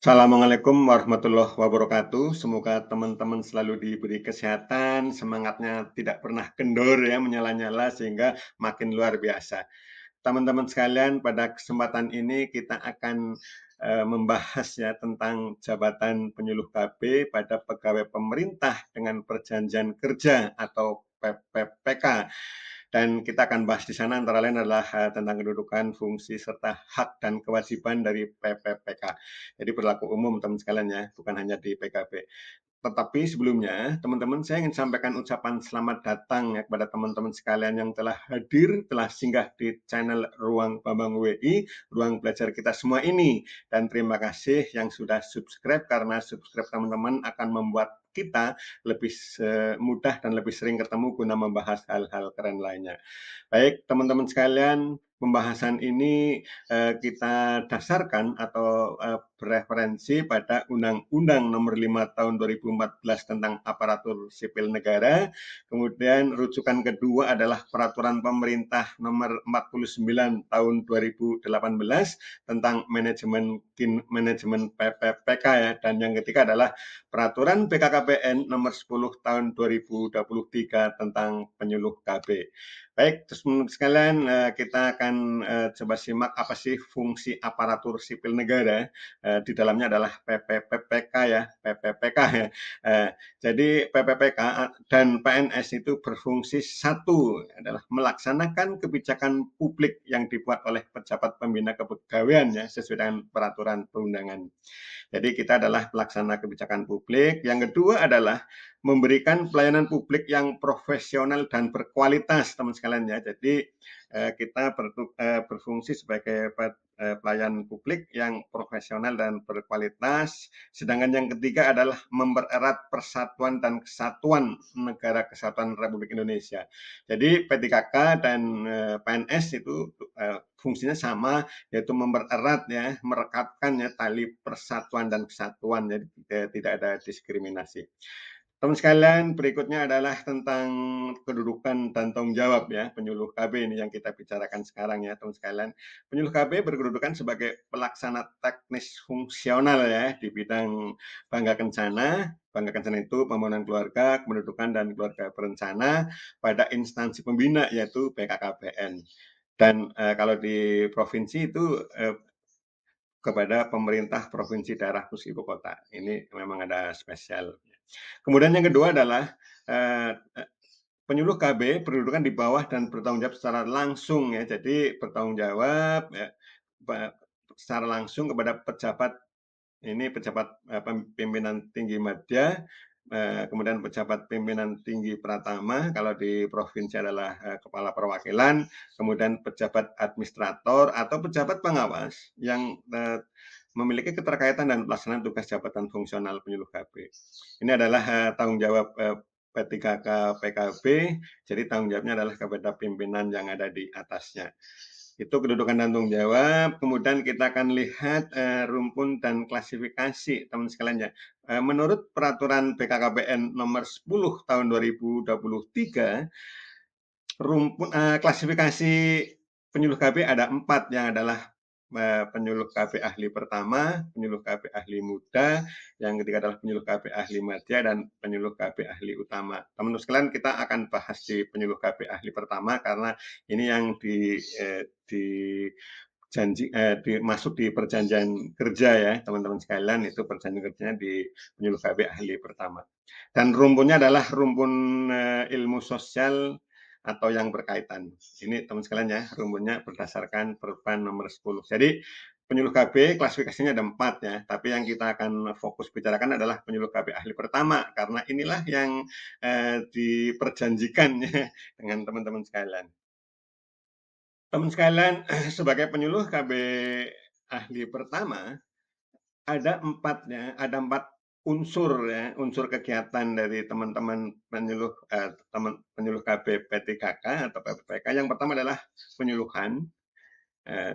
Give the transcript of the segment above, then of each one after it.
Assalamualaikum warahmatullahi wabarakatuh. Semoga teman-teman selalu diberi kesehatan, semangatnya tidak pernah kendor ya, menyala-nyala sehingga makin luar biasa. Teman-teman sekalian, pada kesempatan ini kita akan membahas ya tentang jabatan penyuluh KB pada pegawai pemerintah dengan perjanjian kerja atau PPPK. Dan kita akan bahas di sana antara lain adalah tentang kedudukan, fungsi, serta hak dan kewajiban dari PPPK. Jadi berlaku umum teman sekalian ya, bukan hanya di PKB. Tetapi sebelumnya, teman-teman, saya ingin sampaikan ucapan selamat datang ya kepada teman-teman sekalian yang telah hadir, telah singgah di channel Ruang Bambang WI, ruang belajar kita semua ini. Dan terima kasih yang sudah subscribe, karena subscribe teman-teman akan membuat kita lebih mudah dan lebih sering ketemu guna membahas hal-hal keren lainnya. Baik, teman-teman sekalian, pembahasan ini kita dasarkan atau bereferensi pada Undang-Undang Nomor 5 Tahun 2014 tentang Aparatur Sipil Negara. Kemudian rujukan kedua adalah Peraturan Pemerintah Nomor 49 Tahun 2018 tentang manajemen PPPK ya. Dan yang ketiga adalah Peraturan BKKBN Nomor 10 Tahun 2023 tentang penyuluh KB. Baik, terus sekalian kita akan coba simak apa sih fungsi aparatur sipil negara. Di dalamnya adalah PPPK ya, PPPK ya. Jadi PPPK dan PNS itu berfungsi satu adalah melaksanakan kebijakan publik yang dibuat oleh pejabat pembina kepegawaian ya sesuai dengan peraturan perundangan. Jadi kita adalah pelaksana kebijakan publik. Yang kedua adalah memberikan pelayanan publik yang profesional dan berkualitas, teman sekalian ya. Jadi kita berfungsi sebagai pelayan publik yang profesional dan berkualitas. Sedangkan yang ketiga adalah mempererat persatuan dan kesatuan Negara Kesatuan Republik Indonesia. Jadi P3K dan PNS itu fungsinya sama, yaitu mempererat ya, merekatkan ya tali persatuan dan kesatuan, jadi tidak ada diskriminasi. Teman sekalian, berikutnya adalah tentang kedudukan dan tanggung jawab ya penyuluh KB ini yang kita bicarakan sekarang ya teman sekalian. Penyuluh KB berkedudukan sebagai pelaksana teknis fungsional ya di bidang bangga kencana. Bangga kencana itu pembangunan keluarga, kependudukan dan keluarga berencana pada instansi pembina yaitu BKKBN. Dan kalau di provinsi itu kepada pemerintah provinsi daerah khusus ibu kota. Ini memang ada spesial. Kemudian yang kedua adalah penyuluh KB berkedudukan di bawah dan bertanggung jawab secara langsung ya. Jadi bertanggung jawab ya, secara langsung kepada pejabat pimpinan tinggi madya, kemudian pejabat pimpinan tinggi pratama, kalau di provinsi adalah kepala perwakilan, kemudian pejabat administrator atau pejabat pengawas yang memiliki keterkaitan dan pelaksanaan tugas jabatan fungsional penyuluh KB. Ini adalah tanggung jawab P3K PKB, jadi tanggung jawabnya adalah kepada pimpinan yang ada di atasnya. Itu kedudukan dan tanggung jawab. Kemudian kita akan lihat rumpun dan klasifikasi teman sekalian ya. Menurut peraturan BKKBN nomor 10 tahun 2023, klasifikasi penyuluh KB ada 4 yang adalah penyuluh KB ahli pertama, penyuluh KB ahli muda, yang ketiga adalah penyuluh KB ahli madya, dan penyuluh KB ahli utama. Teman-teman sekalian, kita akan bahas di penyuluh KB ahli pertama karena ini yang masuk di perjanjian kerja ya teman-teman sekalian, itu perjanjian kerjanya di penyuluh KB ahli pertama. Dan rumpunnya adalah rumpun ilmu sosial atau yang berkaitan. Ini teman sekalian ya, rumpunnya berdasarkan Perban nomor 10. Jadi penyuluh KB klasifikasinya ada 4 ya, tapi yang kita akan fokus bicarakan adalah penyuluh KB ahli pertama, karena inilah yang diperjanjikan ya, dengan teman-teman sekalian. Teman sekalian, sebagai penyuluh KB ahli pertama, ada 4 unsur ya, unsur kegiatan dari teman-teman penyuluh KB P3K atau PPPK. Yang pertama adalah penyuluhan,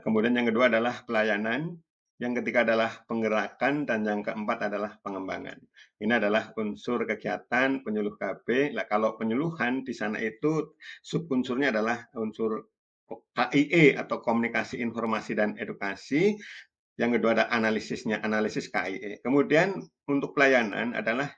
kemudian yang kedua adalah pelayanan, yang ketiga adalah penggerakan, dan yang keempat adalah pengembangan. Ini adalah unsur kegiatan penyuluh KB. Nah, kalau penyuluhan di sana itu subunsurnya adalah unsur KIE atau komunikasi, informasi, dan edukasi. Yang kedua ada analisisnya, analisis KIE. Kemudian untuk pelayanan adalah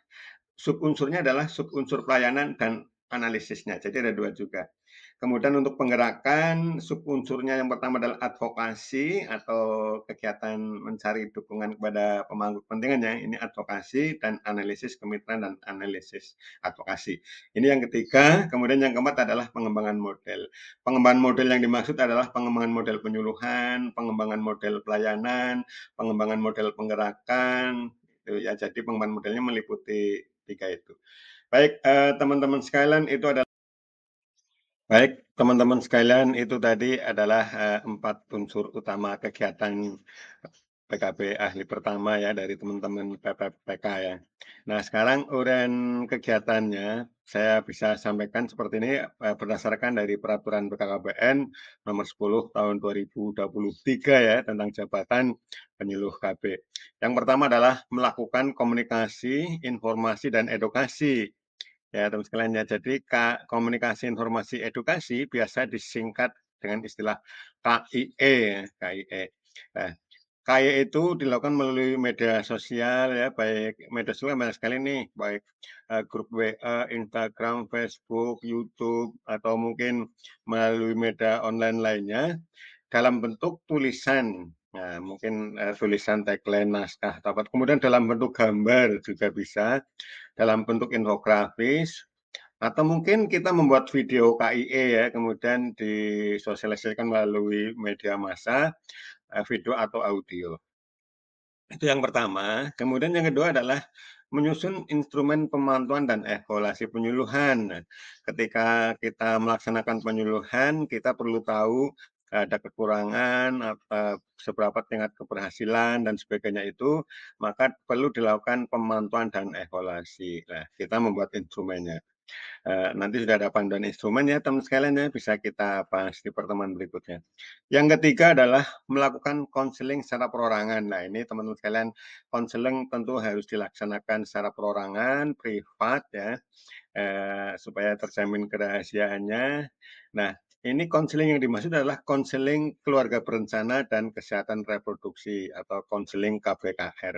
subunsurnya adalah subunsur pelayanan dan analisisnya. Jadi ada dua juga. Kemudian untuk penggerakan, subunsurnya yang pertama adalah advokasi atau kegiatan mencari dukungan kepada pemangku kepentingannya. Ini advokasi dan analisis kemitraan dan analisis advokasi. Ini yang ketiga. Kemudian yang keempat adalah pengembangan model. Pengembangan model yang dimaksud adalah pengembangan model penyuluhan, pengembangan model pelayanan, pengembangan model penggerakan. Ya, jadi pengembangan modelnya meliputi tiga itu. Baik, teman-teman sekalian, itu adalah teman-teman sekalian, itu tadi adalah 4 unsur utama kegiatan PKB ahli pertama ya dari teman-teman PPPK ya. Nah, sekarang uraian kegiatannya saya bisa sampaikan seperti ini berdasarkan dari peraturan BKKBN nomor 10 tahun 2023 ya tentang jabatan penyuluh KB. Yang pertama adalah melakukan komunikasi, informasi, dan edukasi. Ya, teman sekalian ya. Jadi komunikasi, informasi, edukasi biasa disingkat dengan istilah KIE, ya, KIE. Nah, KIE itu dilakukan melalui media sosial ya, baik media sosial banyak sekali nih, baik grup WA, Instagram, Facebook, YouTube, atau mungkin melalui media online lainnya dalam bentuk tulisan. Nah, mungkin tulisan tagline, naskah, atau apa. Kemudian dalam bentuk gambar juga bisa, dalam bentuk infografis, atau mungkin kita membuat video KIE ya, kemudian disosialisasikan melalui media massa, video atau audio. Itu yang pertama. Kemudian yang kedua adalah menyusun instrumen pemantauan dan evaluasi penyuluhan. Nah, ketika kita melaksanakan penyuluhan, kita perlu tahu ada kekurangan, seberapa tingkat keberhasilan, dan sebagainya itu, maka perlu dilakukan pemantauan dan evaluasi. Nah, kita membuat instrumennya. Nanti sudah ada panduan instrumen ya teman sekalian ya, bisa kita bahas di pertemuan berikutnya. Yang ketiga adalah melakukan konseling secara perorangan. Nah ini teman-teman sekalian, konseling tentu harus dilaksanakan secara perorangan, privat ya, supaya terjamin kerahasiaannya. Nah, ini konseling yang dimaksud adalah konseling keluarga berencana dan kesehatan reproduksi atau konseling KBKR.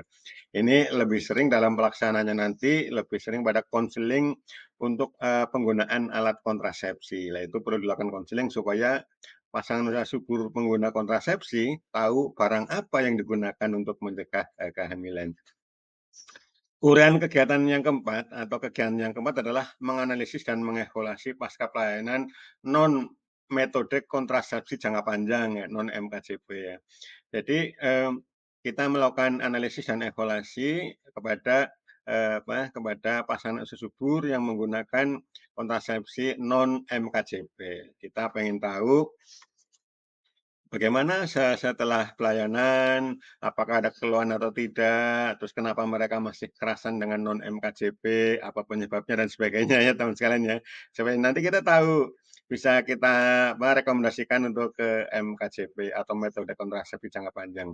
Ini lebih sering dalam pelaksanaannya nanti, lebih sering pada konseling untuk penggunaan alat kontrasepsi. Nah, itu perlu dilakukan konseling supaya pasangan usia subur pengguna kontrasepsi tahu barang apa yang digunakan untuk mencegah kehamilan. Uraian kegiatan yang keempat atau kegiatan yang keempat adalah menganalisis dan mengevaluasi pasca pelayanan non metode kontrasepsi jangka panjang ya, non MKJP ya. Jadi kita melakukan analisis dan evaluasi kepada kepada pasangan usia subur yang menggunakan kontrasepsi non MKJP. Kita pengen tahu bagaimana setelah pelayanan, apakah ada keluhan atau tidak, terus kenapa mereka masih kerasan dengan non-MKJP, apa penyebabnya dan sebagainya ya teman sekalian ya. Supaya nanti kita tahu, bisa kita merekomendasikan untuk ke MKJP atau metode kontrasepsi jangka panjang.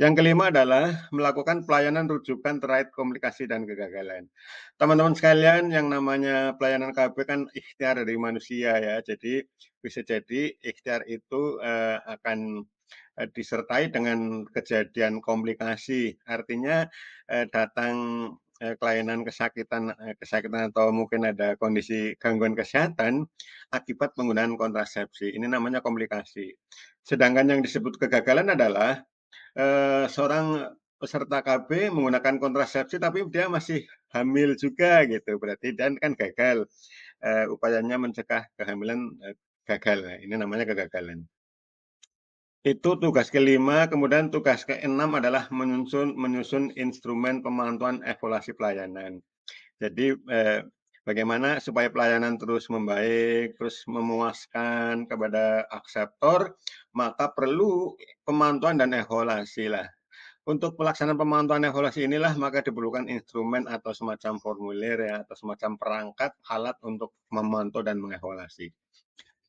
Yang kelima adalah melakukan pelayanan rujukan terkait komunikasi dan kegagalan. Teman-teman sekalian, yang namanya pelayanan KB kan ikhtiar dari manusia ya. Jadi bisa jadi ikhtiar itu akan disertai dengan kejadian komplikasi. Artinya datang kelainan kesakitan atau mungkin ada kondisi gangguan kesehatan akibat penggunaan kontrasepsi. Ini namanya komplikasi. Sedangkan yang disebut kegagalan adalah seorang peserta KB menggunakan kontrasepsi tapi dia masih hamil juga gitu, berarti dan kan gagal, upayanya mencegah kehamilan gagal. Nah, ini namanya kegagalan. Itu tugas kelima, kemudian tugas keenam adalah menyusun instrumen pemantauan evaluasi pelayanan. Jadi bagaimana supaya pelayanan terus membaik, terus memuaskan kepada akseptor, maka perlu pemantauan dan evaluasi lah. Untuk pelaksanaan pemantauan evaluasi inilah maka diperlukan instrumen atau semacam formulir ya, atau semacam perangkat alat untuk memantau dan mengevaluasi.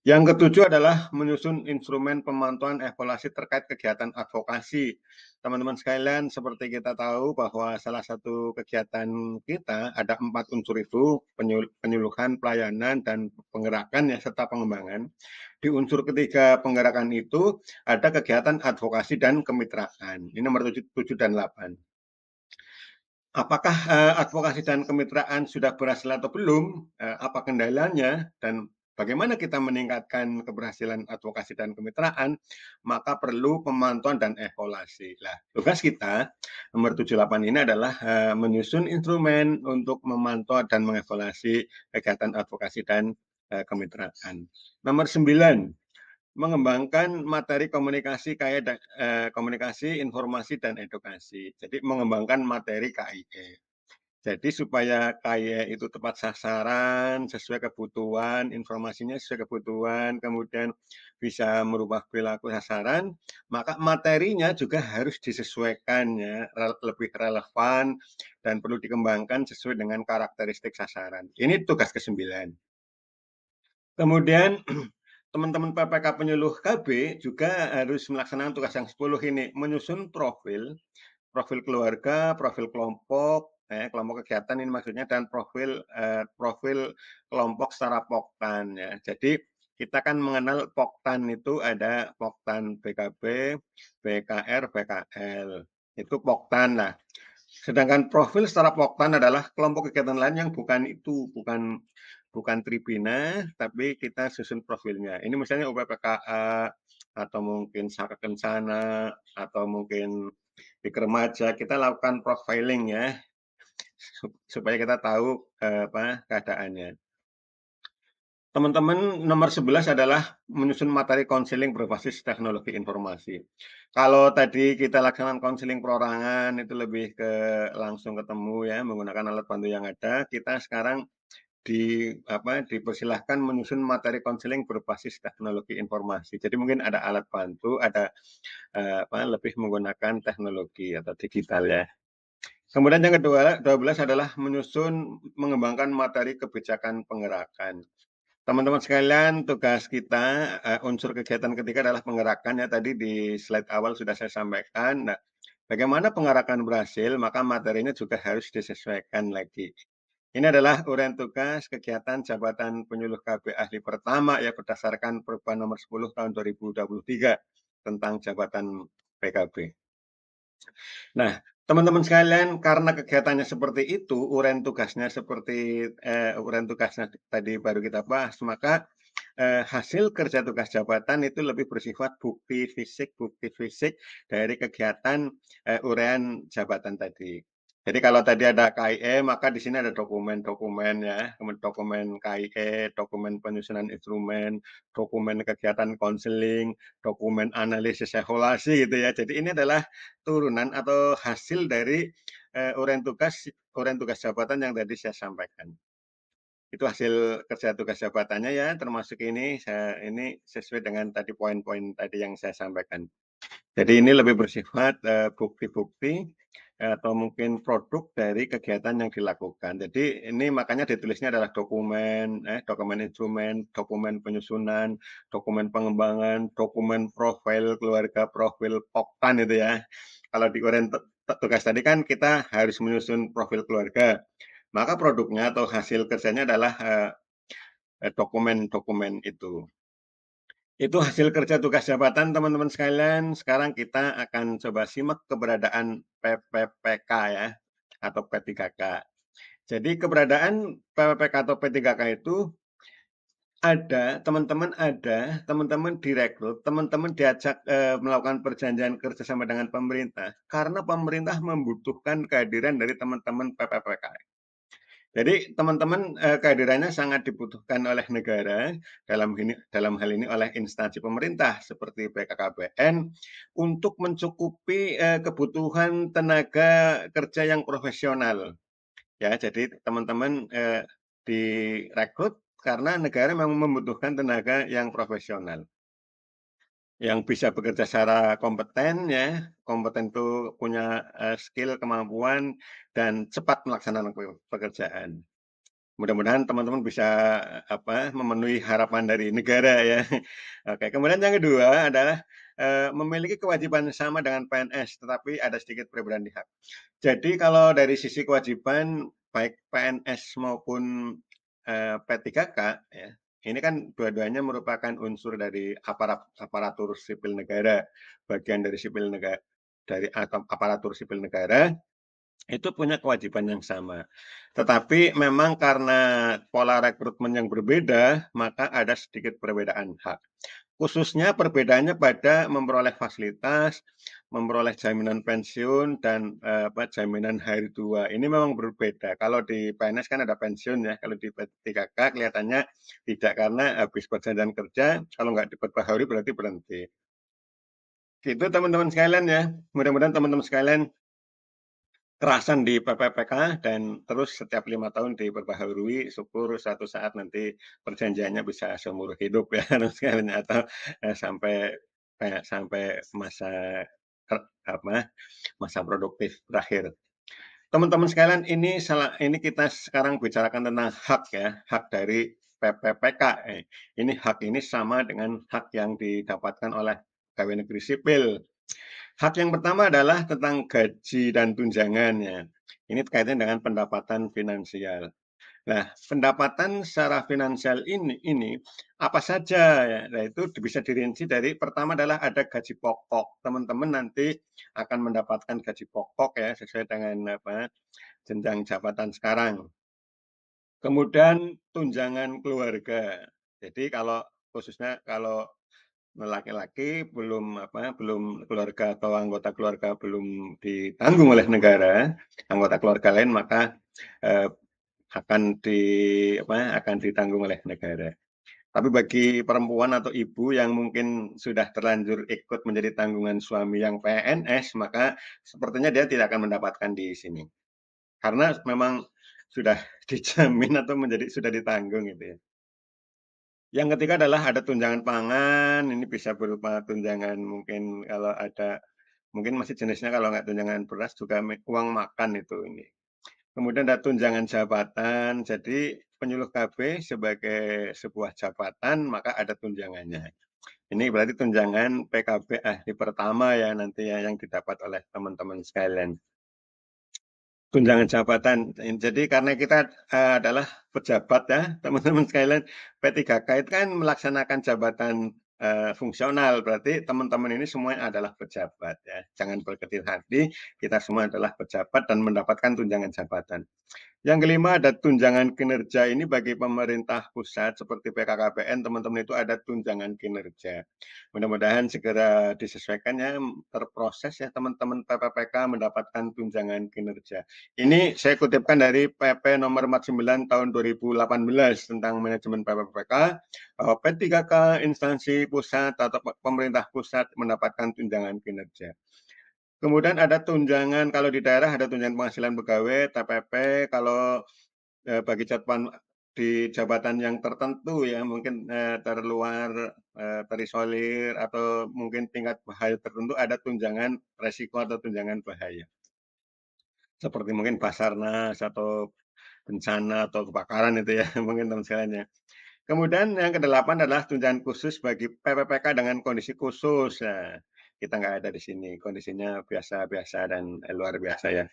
Yang ketujuh adalah menyusun instrumen pemantauan evaluasi terkait kegiatan advokasi. Teman-teman sekalian, seperti kita tahu bahwa salah satu kegiatan kita ada 4 unsur itu, penyuluhan, pelayanan, dan penggerakan ya, serta pengembangan. Di unsur ketiga penggerakan itu ada kegiatan advokasi dan kemitraan. Ini nomor 7 dan 8. Apakah advokasi dan kemitraan sudah berhasil atau belum? Apa kendalanya? Dan bagaimana kita meningkatkan keberhasilan advokasi dan kemitraan? Maka perlu pemantauan dan evaluasi. Nah, tugas kita nomor 78 ini adalah menyusun instrumen untuk memantau dan mengevaluasi kegiatan advokasi dan kemitraan. Nomor 9, mengembangkan materi komunikasi komunikasi, informasi, dan edukasi. Jadi mengembangkan materi KIE. Jadi supaya KIE itu tepat sasaran, sesuai kebutuhan, informasinya sesuai kebutuhan, kemudian bisa merubah perilaku sasaran, maka materinya juga harus disesuaikan ya, lebih relevan dan perlu dikembangkan sesuai dengan karakteristik sasaran. Ini tugas ke-9. Kemudian teman-teman PPK penyuluh KB juga harus melaksanakan tugas yang 10 ini, menyusun profil keluarga, profil kelompok, kelompok kegiatan ini maksudnya, dan profil kelompok secara Poktan ya. Jadi kita kan mengenal Poktan itu ada Poktan BKB, BKR, BKL. Itu Poktan lah. Sedangkan profil secara Poktan adalah kelompok kegiatan lain yang bukan itu, bukan Tribina, tapi kita susun profilnya. Ini misalnya UPPKA, atau mungkin Saka Kencana, atau mungkin di Remaja, kita lakukan profiling ya, supaya kita tahu keadaannya. Teman-teman, nomor 11 adalah menyusun materi konseling berbasis teknologi informasi. Kalau tadi kita laksanakan konseling perorangan, itu lebih ke langsung ketemu ya, menggunakan alat bantu yang ada, kita sekarang dipersilahkan menyusun materi konseling berbasis teknologi informasi. Jadi mungkin ada alat bantu, ada lebih menggunakan teknologi atau digital ya. Kemudian yang kedua, 12 adalah mengembangkan materi kebijakan penggerakan. Teman-teman sekalian, tugas kita, unsur kegiatan ketiga adalah penggerakan ya, tadi di slide awal sudah saya sampaikan. Nah, bagaimana penggerakan berhasil, maka materinya juga harus disesuaikan lagi. Ini adalah uraian tugas kegiatan jabatan penyuluh KB ahli pertama ya, berdasarkan Perubahan nomor 10 tahun 2023 tentang jabatan PKB. Nah, teman-teman sekalian, karena kegiatannya seperti itu, uraian tugasnya seperti uraian tugasnya tadi baru kita bahas, maka hasil kerja tugas jabatan itu lebih bersifat bukti fisik dari kegiatan uraian jabatan tadi. Jadi kalau tadi ada KIE, maka di sini ada dokumen-dokumen ya, dokumen KIE, dokumen penyusunan instrumen, dokumen kegiatan konseling, dokumen analisis evaluasi gitu ya. Jadi ini adalah turunan atau hasil dari uraian tugas jabatan yang tadi saya sampaikan. Itu hasil kerja tugas jabatannya ya, termasuk ini sesuai dengan tadi poin-poin tadi yang saya sampaikan. Jadi ini lebih bersifat bukti-bukti atau mungkin produk dari kegiatan yang dilakukan. Jadi ini makanya ditulisnya adalah dokumen instrumen, dokumen penyusunan, dokumen pengembangan, dokumen profil keluarga, profil Poktan itu ya. Kalau di uraian tugas tadi kan kita harus menyusun profil keluarga. Maka produknya atau hasil kerjanya adalah dokumen-dokumen itu. Itu hasil kerja tugas jabatan teman-teman sekalian. Sekarang kita akan coba simak keberadaan PPPK ya, atau P3K. Jadi keberadaan PPPK atau P3K itu teman-teman direkrut, teman-teman diajak melakukan perjanjian kerjasama dengan pemerintah, karena pemerintah membutuhkan kehadiran dari teman-teman PPPK. Jadi teman-teman kehadirannya sangat dibutuhkan oleh negara, dalam hal ini oleh instansi pemerintah seperti BKKBN, untuk mencukupi kebutuhan tenaga kerja yang profesional. Ya, jadi teman-teman direkrut karena negara memang membutuhkan tenaga yang profesional, yang bisa bekerja secara kompeten ya, kompeten itu punya skill, kemampuan, dan cepat melaksanakan pekerjaan. Mudah-mudahan teman-teman bisa, memenuhi harapan dari negara ya. Oke, kemudian yang kedua adalah, memiliki kewajiban sama dengan PNS, tetapi ada sedikit perbedaan di hak. Jadi kalau dari sisi kewajiban, baik PNS maupun, P3K ya, ini kan dua-duanya merupakan unsur dari aparatur sipil negara, bagian dari aparatur sipil negara, itu punya kewajiban yang sama. Tetapi memang karena pola rekrutmen yang berbeda, maka ada sedikit perbedaan hak. Khususnya perbedaannya pada memperoleh fasilitas, memperoleh jaminan pensiun dan, jaminan hari tua. Ini memang berbeda. Kalau di PNS kan ada pensiun ya, kalau di P3K kelihatannya tidak, karena habis perjanjian kerja kalau nggak diperbaharui berarti berhenti. Gitu teman-teman sekalian ya. Mudah-mudahan teman-teman sekalian kerasan di PPPK dan terus setiap 5 tahun diperbaharui, syukur suatu saat nanti perjanjiannya bisa seumur hidup ya sekalian, atau, sampai sampai masa apa, masa produktif berakhir. Teman-teman sekalian, ini kita sekarang bicarakan tentang hak ya, hak dari PPPK. Ini hak ini sama dengan hak yang didapatkan oleh pegawai negeri sipil. Hak yang pertama adalah tentang gaji dan tunjangannya. Ini terkaitan dengan pendapatan finansial. Nah, pendapatan secara finansial ini apa saja ya? Nah, itu bisa dirinci dari pertama adalah ada gaji pokok. Teman-teman nanti akan mendapatkan gaji pokok ya sesuai dengan jenjang jabatan sekarang. Kemudian tunjangan keluarga. Jadi kalau khususnya kalau laki-laki belum keluarga atau anggota keluarga belum ditanggung oleh negara, anggota keluarga lain maka, eee, akan ditanggung oleh negara. Tapi bagi perempuan atau ibu yang mungkin sudah terlanjur ikut menjadi tanggungan suami yang PNS, maka sepertinya dia tidak akan mendapatkan di sini. Karena memang sudah dijamin atau sudah ditanggung gitu ya. Yang ketiga adalah ada tunjangan pangan, ini bisa berupa tunjangan mungkin kalau ada, mungkin masih jenisnya kalau nggak tunjangan beras juga uang makan itu ini. Kemudian ada tunjangan jabatan, jadi penyuluh KB sebagai sebuah jabatan maka ada tunjangannya. Ini berarti tunjangan PKB ahli pertama ya nanti ya yang didapat oleh teman-teman sekalian. Tunjangan jabatan. Jadi karena kita, adalah pejabat ya, teman-teman sekalian, P3K itu kan melaksanakan jabatan, fungsional, berarti teman-teman ini semuanya adalah pejabat ya. Jangan berkecil hati, kita semua adalah pejabat dan mendapatkan tunjangan jabatan. Yang kelima ada tunjangan kinerja, ini bagi pemerintah pusat seperti BKKBN, teman-teman itu ada tunjangan kinerja. Mudah-mudahan segera disesuaikan ya, terproses ya teman-teman PPPK mendapatkan tunjangan kinerja. Ini saya kutipkan dari PP nomor 49 tahun 2018 tentang manajemen PPPK, bahwa P3K instansi pusat atau pemerintah pusat mendapatkan tunjangan kinerja. Kemudian ada tunjangan kalau di daerah ada tunjangan penghasilan pegawai, TPP, kalau, bagi jabatan di jabatan yang tertentu ya, mungkin, terluar, terisolir atau mungkin tingkat bahaya tertentu ada tunjangan resiko atau tunjangan bahaya. Seperti mungkin Basarnas atau bencana atau kebakaran itu ya, mungkin teman sekalian ya. Kemudian yang kedelapan adalah tunjangan khusus bagi PPPK dengan kondisi khusus. Ya, kita nggak ada di sini, kondisinya biasa-biasa dan luar biasa ya.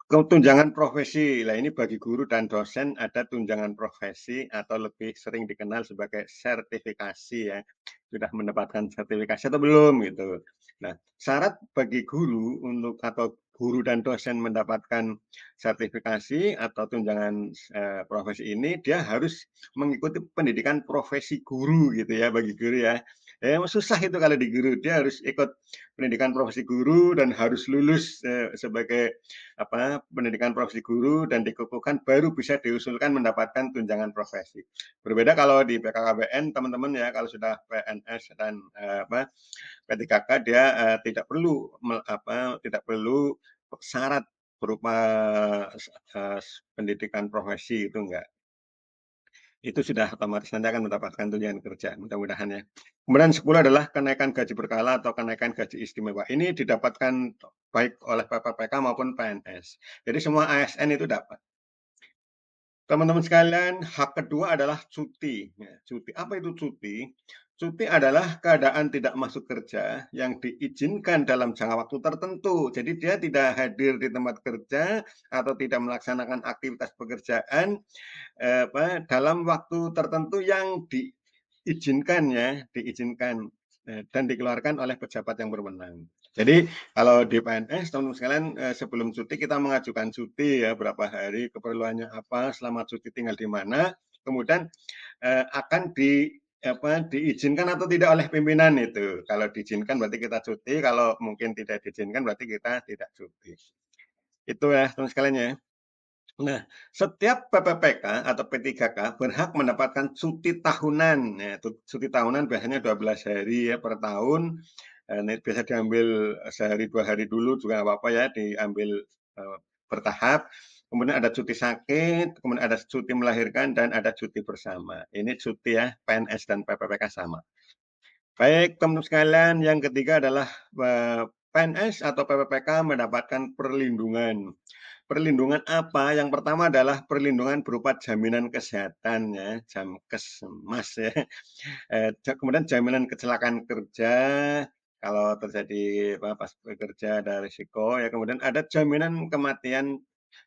Tunjangan profesi, lah ini bagi guru dan dosen ada tunjangan profesi atau lebih sering dikenal sebagai sertifikasi ya. Sudah mendapatkan sertifikasi atau belum gitu. Nah, syarat bagi guru untuk atau guru dan dosen mendapatkan sertifikasi atau tunjangan profesi ini, dia harus mengikuti pendidikan profesi guru gitu ya bagi guru ya. Susah itu kalau di guru, dia harus ikut pendidikan profesi guru dan harus lulus sebagai pendidikan profesi guru dan dikukuhkan baru bisa diusulkan mendapatkan tunjangan profesi. Berbeda kalau di BKKBN teman-teman ya, kalau sudah PNS dan P3K dia tidak perlu syarat berupa uh, pendidikan profesi itu enggak. Itu sudah otomatis nanti akan mendapatkan tunjangan kerja, mudah-mudahan ya. Kemudian 10 adalah kenaikan gaji berkala atau kenaikan gaji istimewa. Ini didapatkan baik oleh PPPK maupun PNS. Jadi semua ASN itu dapat. Teman-teman sekalian, hak kedua adalah cuti. Ya, cuti. Apa itu cuti? Cuti adalah keadaan tidak masuk kerja yang diizinkan dalam jangka waktu tertentu. Jadi dia tidak hadir di tempat kerja atau tidak melaksanakan aktivitas pekerjaan dalam waktu tertentu yang diizinkan ya, diizinkan dan dikeluarkan oleh pejabat yang berwenang. Jadi kalau di PNS teman-teman sekalian sebelum cuti kita mengajukan cuti ya berapa hari, keperluannya apa, selama cuti tinggal di mana, kemudian akan diizinkan atau tidak oleh pimpinan itu. Kalau diizinkan berarti kita cuti, kalau mungkin tidak diizinkan berarti kita tidak cuti. Itu ya teman sekalian ya. Nah, setiap PPPK atau P3K berhak mendapatkan cuti tahunan. Ya, cuti tahunan biasanya 12 hari ya per tahun. Ini biasa diambil sehari 2 hari dulu juga nggak apa-apa ya, diambil bertahap. Kemudian ada cuti sakit, kemudian ada cuti melahirkan, dan ada cuti bersama. Ini cuti ya, PNS dan PPPK sama. Baik, teman-teman sekalian, yang ketiga adalah PNS atau PPPK mendapatkan perlindungan. Perlindungan apa? Yang pertama adalah perlindungan berupa jaminan kesehatan ya, Jamkesmas ya. Kemudian jaminan kecelakaan kerja kalau terjadi pas bekerja ada risiko ya. Kemudian ada jaminan kematian.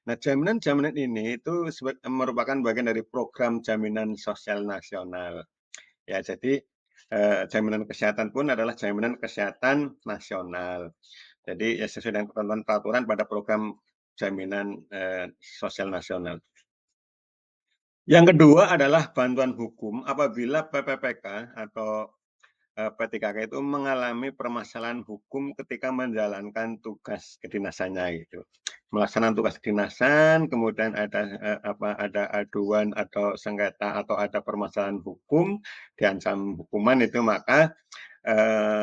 Nah, jaminan-jaminan ini itu merupakan bagian dari program jaminan sosial nasional. Ya, jadi jaminan kesehatan pun adalah jaminan kesehatan nasional. Jadi ya sesuai dengan ketentuan peraturan pada program jaminan sosial nasional. Yang kedua adalah bantuan hukum apabila PPPK atau P3K itu mengalami permasalahan hukum ketika menjalankan tugas kedinasannya gitu. Melaksanakan tugas kedinasan, kemudian ada aduan atau sengketa atau ada permasalahan hukum, diancam hukuman itu, maka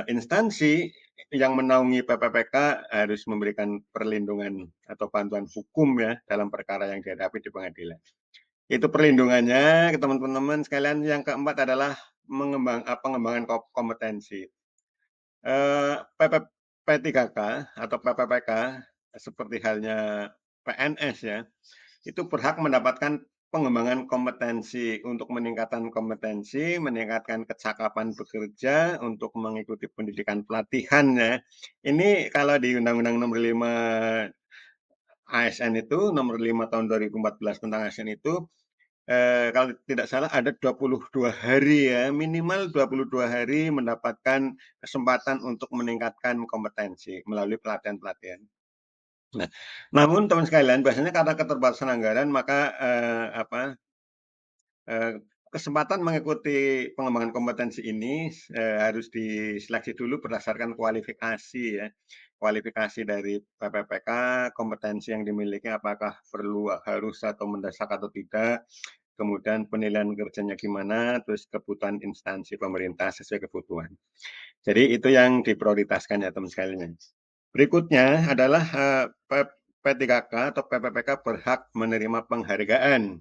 instansi yang menaungi PPPK harus memberikan perlindungan atau bantuan hukum ya dalam perkara yang dihadapi di pengadilan. Itu perlindungannya ke teman-teman sekalian. Yang keempat adalah pengembangan kompetensi. P3K atau PPPK seperti halnya PNS ya, itu berhak mendapatkan pengembangan kompetensi untuk meningkatkan kompetensi, meningkatkan kecakapan bekerja, untuk mengikuti pendidikan pelatihan ya. Ini kalau di Undang-Undang Nomor 5 ASN itu, Nomor 5 tahun 2014 tentang ASN itu, kalau tidak salah ada 22 hari ya, minimal 22 hari mendapatkan kesempatan untuk meningkatkan kompetensi melalui pelatihan-pelatihan. Nah, namun teman sekalian, biasanya karena keterbatasan anggaran, maka kesempatan mengikuti pengembangan kompetensi ini harus diseleksi dulu berdasarkan kualifikasi ya. Kualifikasi dari PPPK, kompetensi yang dimiliki apakah perlu, harus atau mendesak atau tidak, kemudian penilaian kerjanya gimana, terus kebutuhan instansi pemerintah sesuai kebutuhan. Jadi itu yang diprioritaskan ya teman sekalian. Berikutnya adalah P3K atau PPPK berhak menerima penghargaan.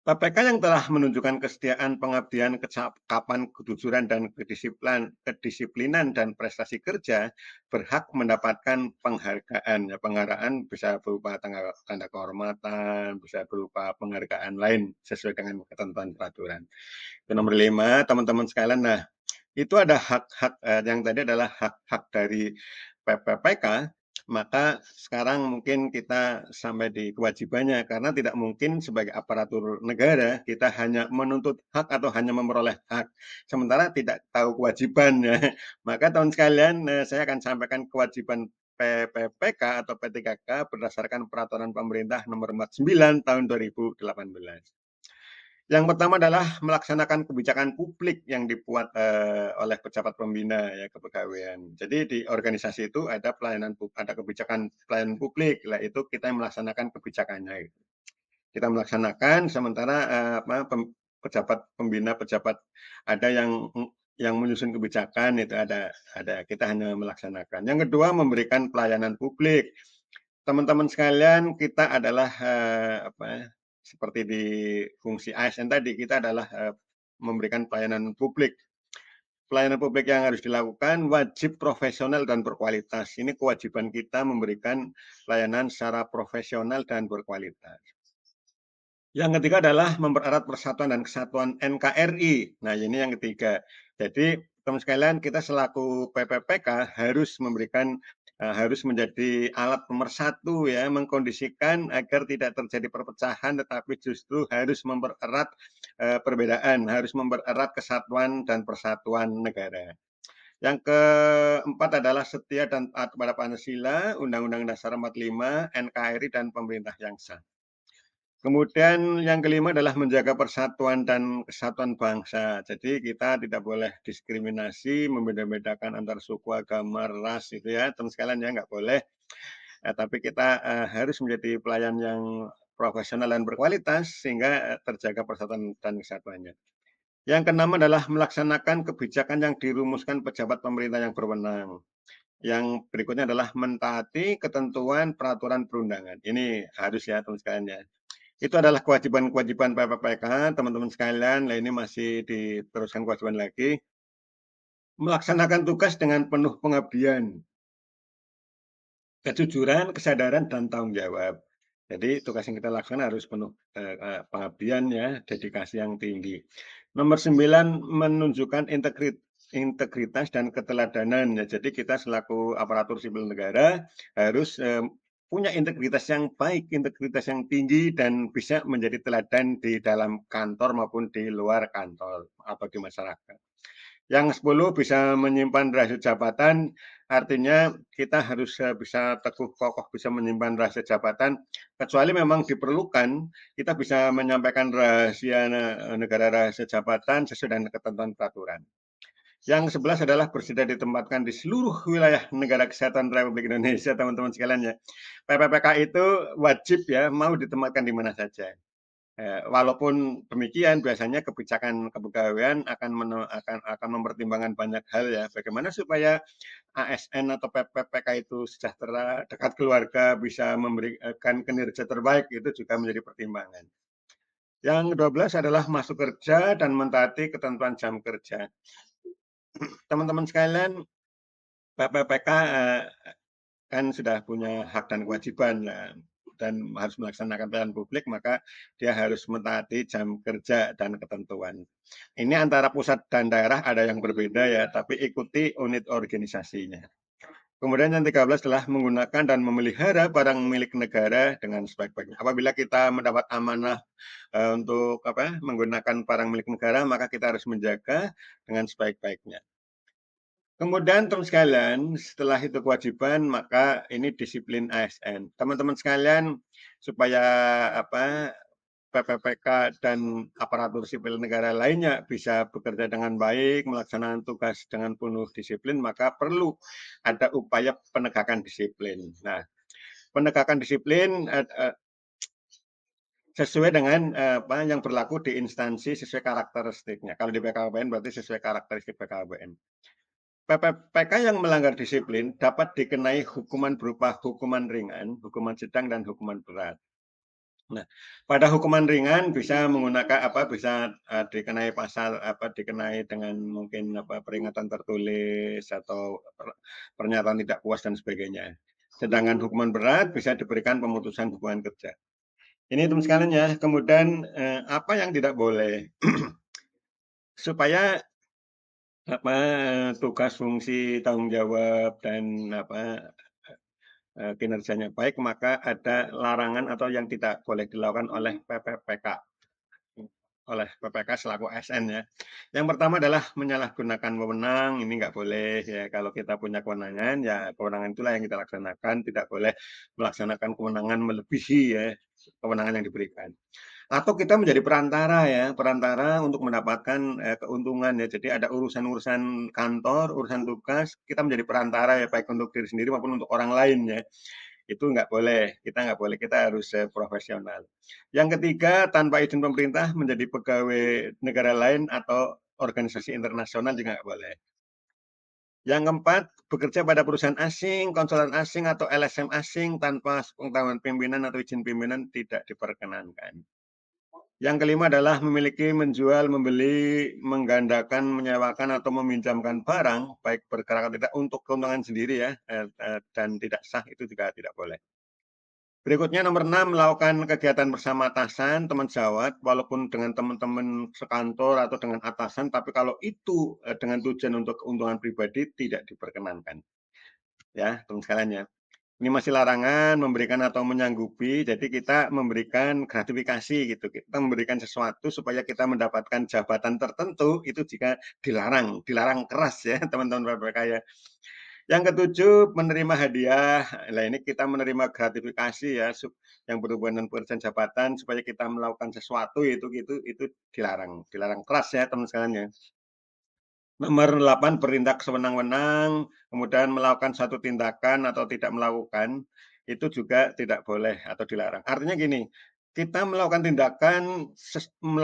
PPK yang telah menunjukkan kesetiaan, pengabdian, kecakapan, kejujuran, dan kedisiplinan dan prestasi kerja berhak mendapatkan penghargaan. Ya, penghargaan bisa berupa tanda kehormatan, bisa berupa penghargaan lain sesuai dengan ketentuan peraturan. Itu nomor 5, teman-teman sekalian. Nah, itu ada hak-hak yang tadi adalah hak-hak dari PPPK. Maka sekarang mungkin kita sampai di kewajibannya, karena tidak mungkin sebagai aparatur negara kita hanya menuntut hak atau hanya memperoleh hak, sementara tidak tahu kewajibannya. Maka teman sekalian, saya akan sampaikan kewajiban PPPK atau P3K berdasarkan peraturan pemerintah nomor 49 tahun 2018. Yang pertama adalah melaksanakan kebijakan publik yang dibuat oleh pejabat pembina ya kepegawaian. Jadi di organisasi itu ada kebijakan pelayanan publik, itu kita yang melaksanakan kebijakannya. Kita melaksanakan, sementara pejabat pembina, pejabat ada yang menyusun kebijakan, itu ada kita hanya melaksanakan. Yang kedua, memberikan pelayanan publik. Teman-teman sekalian, kita adalah seperti di fungsi ASN tadi, kita adalah memberikan pelayanan publik. Pelayanan publik yang harus dilakukan wajib profesional dan berkualitas. Ini kewajiban kita memberikan pelayanan secara profesional dan berkualitas. Yang ketiga adalah mempererat persatuan dan kesatuan NKRI. Nah, ini yang ketiga. Jadi, teman sekalian, kita selaku PPPK harus menjadi alat pemersatu ya, mengkondisikan agar tidak terjadi perpecahan, tetapi justru harus mempererat perbedaan, harus mempererat kesatuan dan persatuan negara. Yang keempat adalah setia dan taat kepada Pancasila, Undang-Undang Dasar 45, NKRI, dan pemerintah yang sah. Kemudian yang kelima adalah menjaga persatuan dan kesatuan bangsa. Jadi kita tidak boleh diskriminasi, membeda-bedakan antar suku, agama, ras itu ya, teman sekalian ya nggak boleh. Tapi kita harus menjadi pelayan yang profesional dan berkualitas sehingga terjaga persatuan dan kesatuannya. Yang keenam adalah melaksanakan kebijakan yang dirumuskan pejabat pemerintah yang berwenang. Yang berikutnya adalah mentaati ketentuan peraturan perundangan. Ini harus ya teman sekalian ya. Itu adalah kewajiban-kewajiban PPPK, teman-teman sekalian. Nah, ini masih diteruskan kewajiban lagi. Melaksanakan tugas dengan penuh pengabdian, kejujuran, kesadaran, dan tanggung jawab. Jadi tugas yang kita lakukan harus penuh pengabdian ya, dedikasi yang tinggi. Nomor 9, menunjukkan integritas dan keteladanan. Ya, jadi kita selaku aparatur sipil negara harus punya integritas yang baik, integritas yang tinggi, dan bisa menjadi teladan di dalam kantor maupun di luar kantor atau di masyarakat. Yang 10, bisa menyimpan rahasia jabatan, artinya kita harus bisa teguh kokoh bisa menyimpan rahasia jabatan, kecuali memang diperlukan, kita bisa menyampaikan rahasia negara, rahasia jabatan sesuai dengan ketentuan peraturan. Yang 11 adalah bersedia ditempatkan di seluruh wilayah negara kesatuan Republik Indonesia, teman-teman sekalian ya. PPPK itu wajib ya, mau ditempatkan di mana saja. Walaupun demikian, biasanya kebijakan kepegawaian akan mempertimbangkan banyak hal ya. Bagaimana supaya ASN atau PPPK itu sejahtera, dekat keluarga, bisa memberikan kinerja terbaik, itu juga menjadi pertimbangan. Yang ke-12 adalah masuk kerja dan mentaati ketentuan jam kerja. Teman-teman sekalian, PPPK kan sudah punya hak dan kewajiban dan harus melaksanakan pelayanan publik, maka dia harus mentaati jam kerja dan ketentuan. Ini antara pusat dan daerah ada yang berbeda ya, tapi ikuti unit organisasinya. Kemudian yang 13 adalah menggunakan dan memelihara barang milik negara dengan sebaik-baiknya. Apabila kita mendapat amanah untuk menggunakan barang milik negara, maka kita harus menjaga dengan sebaik-baiknya. Kemudian teman sekalian, setelah itu kewajiban, maka ini disiplin ASN. Teman-teman sekalian, supaya PPPK dan aparatur sipil negara lainnya bisa bekerja dengan baik, melaksanakan tugas dengan penuh disiplin, maka perlu ada upaya penegakan disiplin. Nah, penegakan disiplin sesuai dengan yang berlaku di instansi sesuai karakteristiknya. Kalau di BKKBN berarti sesuai karakteristik BKKBN. PPPK yang melanggar disiplin dapat dikenai hukuman berupa hukuman ringan, hukuman sedang, dan hukuman berat. Nah, pada hukuman ringan bisa menggunakan bisa dikenai pasal dikenai dengan mungkin peringatan tertulis atau pernyataan tidak puas dan sebagainya. Sedangkan hukuman berat bisa diberikan pemutusan hubungan kerja. Ini teman sekalian ya. Kemudian apa yang tidak boleh supaya tugas, fungsi, tanggung jawab, dan kinerjanya baik, maka ada larangan atau yang tidak boleh dilakukan oleh PPPK, oleh PPK selaku ASN ya. Yang pertama adalah menyalahgunakan wewenang, ini nggak boleh ya. Kalau kita punya kewenangan, ya kewenangan itulah yang kita laksanakan, tidak boleh melaksanakan kewenangan melebihi ya kewenangan yang diberikan. Atau kita menjadi perantara ya, perantara untuk mendapatkan keuntungan ya. Jadi ada urusan-urusan kantor, urusan tugas, kita menjadi perantara ya, baik untuk diri sendiri maupun untuk orang lain ya. Itu nggak boleh, kita harus profesional. Yang ketiga, tanpa izin pemerintah menjadi pegawai negara lain atau organisasi internasional juga nggak boleh. Yang keempat, bekerja pada perusahaan asing, konsultan asing, atau LSM asing tanpa pengetahuan pimpinan atau izin pimpinan tidak diperkenankan. Yang kelima adalah memiliki, menjual, membeli, menggandakan, menyewakan, atau meminjamkan barang, baik bergerak atau tidak, untuk keuntungan sendiri ya, dan tidak sah, itu juga tidak boleh. Berikutnya nomor 6, melakukan kegiatan bersama atasan, teman sejawat, walaupun dengan teman-teman sekantor atau dengan atasan, tapi kalau itu dengan tujuan untuk keuntungan pribadi tidak diperkenankan. Ya, teman sekalian ya. Ini masih larangan memberikan atau menyanggupi, jadi kita memberikan gratifikasi gitu. Kita memberikan sesuatu supaya kita mendapatkan jabatan tertentu, itu jika dilarang, dilarang keras ya teman-teman PPK ya. Yang ketujuh, menerima hadiah. Nah, ini kita menerima gratifikasi ya yang berhubungan dengan pekerjaan jabatan supaya kita melakukan sesuatu itu dilarang, dilarang keras ya teman sekalian ya. Nomor 8, bertindak sewenang-wenang, kemudian melakukan satu tindakan atau tidak melakukan, itu juga tidak boleh atau dilarang. Artinya gini, kita melakukan tindakan,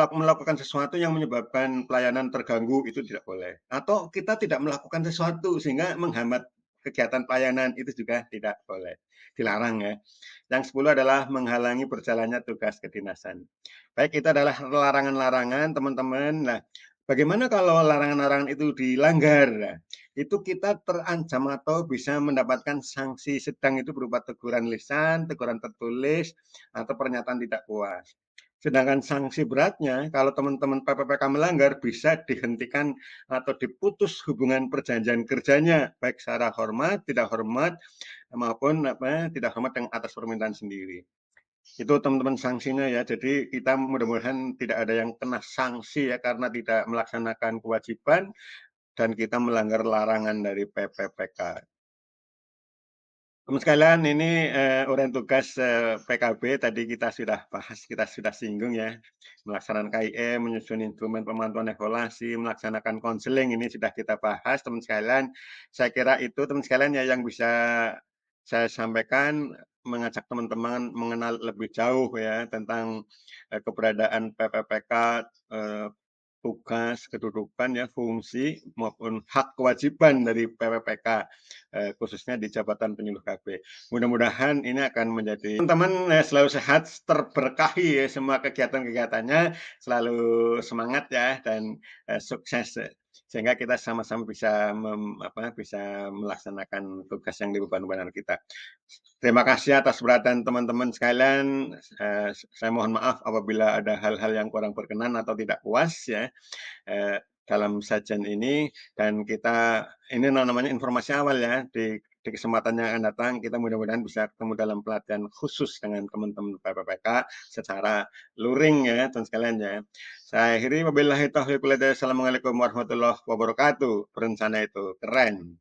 melakukan sesuatu yang menyebabkan pelayanan terganggu, itu tidak boleh. Atau kita tidak melakukan sesuatu sehingga menghambat kegiatan pelayanan, itu juga tidak boleh. Dilarang ya. Yang 10 adalah menghalangi berjalannya tugas kedinasan. Baik, itu adalah larangan-larangan teman-teman. Nah, bagaimana kalau larangan-larangan itu dilanggar? Nah, itu kita terancam atau bisa mendapatkan sanksi sedang itu berupa teguran lisan, teguran tertulis, atau pernyataan tidak puas. Sedangkan sanksi beratnya, kalau teman-teman PPPK melanggar, bisa dihentikan atau diputus hubungan perjanjian kerjanya, baik secara hormat, tidak hormat, maupun tidak hormat yang atas permintaan sendiri. Itu teman-teman sanksinya ya. Jadi kita mudah-mudahan tidak ada yang kena sanksi ya karena tidak melaksanakan kewajiban dan kita melanggar larangan dari PPPK. Teman sekalian, ini uraian tugas PKB tadi kita sudah bahas, kita sudah singgung ya. Melaksanakan KIE, menyusun instrumen pemantauan evaluasi, melaksanakan konseling, ini sudah kita bahas teman sekalian. Saya kira itu teman sekalian ya yang bisa saya sampaikan, mengajak teman-teman mengenal lebih jauh ya tentang keberadaan PPPK, tugas, kedudukan ya, fungsi maupun hak kewajiban dari PPPK, khususnya di jabatan penyuluh KB. Mudah-mudahan ini akan menjadi teman-teman selalu sehat, terberkahi ya semua kegiatan-kegiatannya, selalu semangat ya dan sukses. Sehingga kita sama-sama bisa bisa melaksanakan tugas yang dibebankan kita. Terima kasih atas perhatian teman-teman sekalian. Saya mohon maaf apabila ada hal-hal yang kurang berkenan atau tidak puas ya dalam sajian ini, dan kita ini namanya informasi awal ya di kesempatan yang akan datang kita mudah-mudahan bisa ketemu dalam pelatihan khusus dengan teman-teman PPPK secara luring ya teman sekalian ya. Saya akhiri, wabillahi taufiq wal hidayah. Assalamualaikum warahmatullahi wabarakatuh. Berencana itu keren.